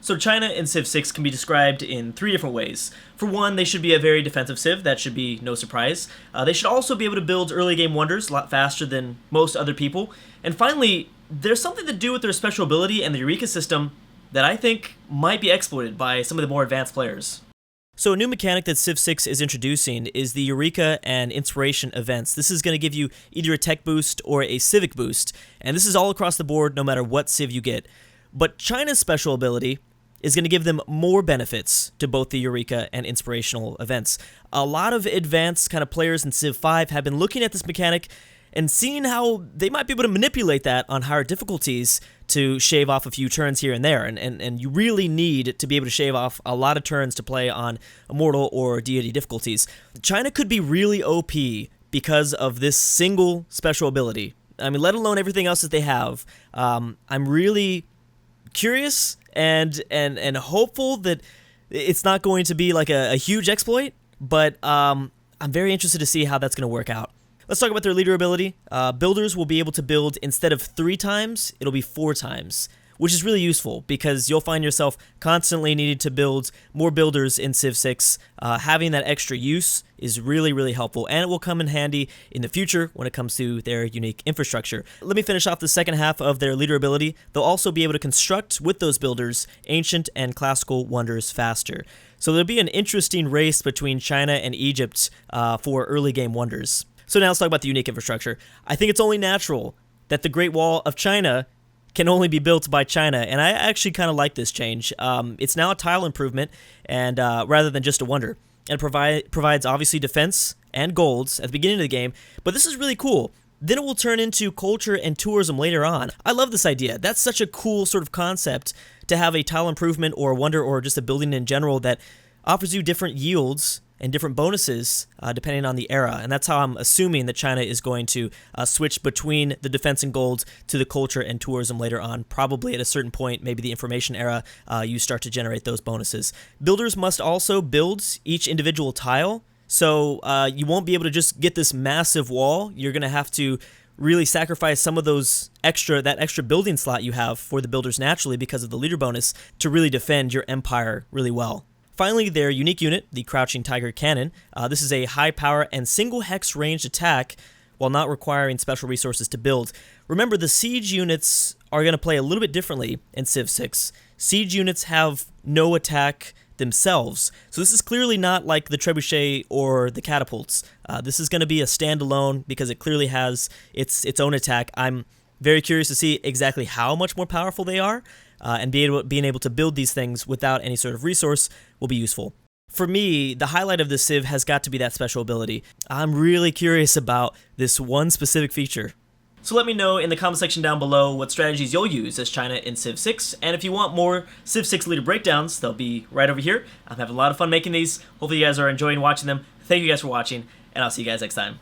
So China in Civ 6 can be described in three different ways. For one, they should be a very defensive Civ. That should be no surprise. They should also be able to build early game wonders a lot faster than most other people. And finally, there's something to do with their special ability and the Eureka system that I think might be exploited by some of the more advanced players. So a new mechanic that Civ 6 is introducing is the Eureka and Inspiration events. This is going to give you either a tech boost or a civic boost, and this is all across the board no matter what Civ you get. But China's special ability is going to give them more benefits to both the Eureka and Inspirational events. A lot of advanced kind of players in Civ 5 have been looking at this mechanic and seeing how they might be able to manipulate that on higher difficulties to shave off a few turns here and there. And you really need to be able to shave off a lot of turns to play on Immortal or Deity difficulties. China could be really OP because of this single special ability. I mean, let alone everything else that they have. I'm really curious and hopeful that it's not going to be like a huge exploit, but I'm very interested to see how that's going to work out. Let's talk about their leader ability. Builders will be able to build, instead of 3 times, it'll be 4 times, which is really useful because you'll find yourself constantly needing to build more builders in Civ 6. Having that extra use is really, really helpful, and it will come in handy in the future when it comes to their unique infrastructure. Let me finish off the second half of their leader ability. They'll also be able to construct with those builders ancient and classical wonders faster. So there'll be an interesting race between China and Egypt for early game wonders. So now let's talk about the unique infrastructure. I think it's only natural that the Great Wall of China can only be built by China, and I actually kind of like this change. It's now a tile improvement, and rather than just a wonder. And provides obviously defense and golds at the beginning of the game, but this is really cool. Then it will turn into culture and tourism later on. I love this idea. That's such a cool sort of concept to have a tile improvement or a wonder or just a building in general that offers you different yields and different bonuses depending on the era. And that's how I'm assuming that China is going to switch between the defense and gold to the culture and tourism later on. Probably at a certain point, maybe the information era, you start to generate those bonuses. Builders must also build each individual tile, so you won't be able to just get this massive wall. You're going to have to really sacrifice some of that extra building slot you have for the builders naturally because of the leader bonus to really defend your empire really well. Finally, their unique unit, the Crouching Tiger Cannon. This is a high power and single hex ranged attack while not requiring special resources to build. Remember, the siege units are going to play a little bit differently in Civ 6. Siege units have no attack themselves, so this is clearly not like the trebuchet or the catapults. This is going to be a standalone because it clearly has its own attack. I'm very curious to see exactly how much more powerful they are, and being able to build these things without any sort of resource will be useful. For me, the highlight of this Civ has got to be that special ability. I'm really curious about this one specific feature. So let me know in the comment section down below what strategies you'll use as China in Civ 6, and if you want more Civ 6 leader breakdowns, they'll be right over here. I'm having a lot of fun making these. Hopefully you guys are enjoying watching them. Thank you guys for watching, and I'll see you guys next time.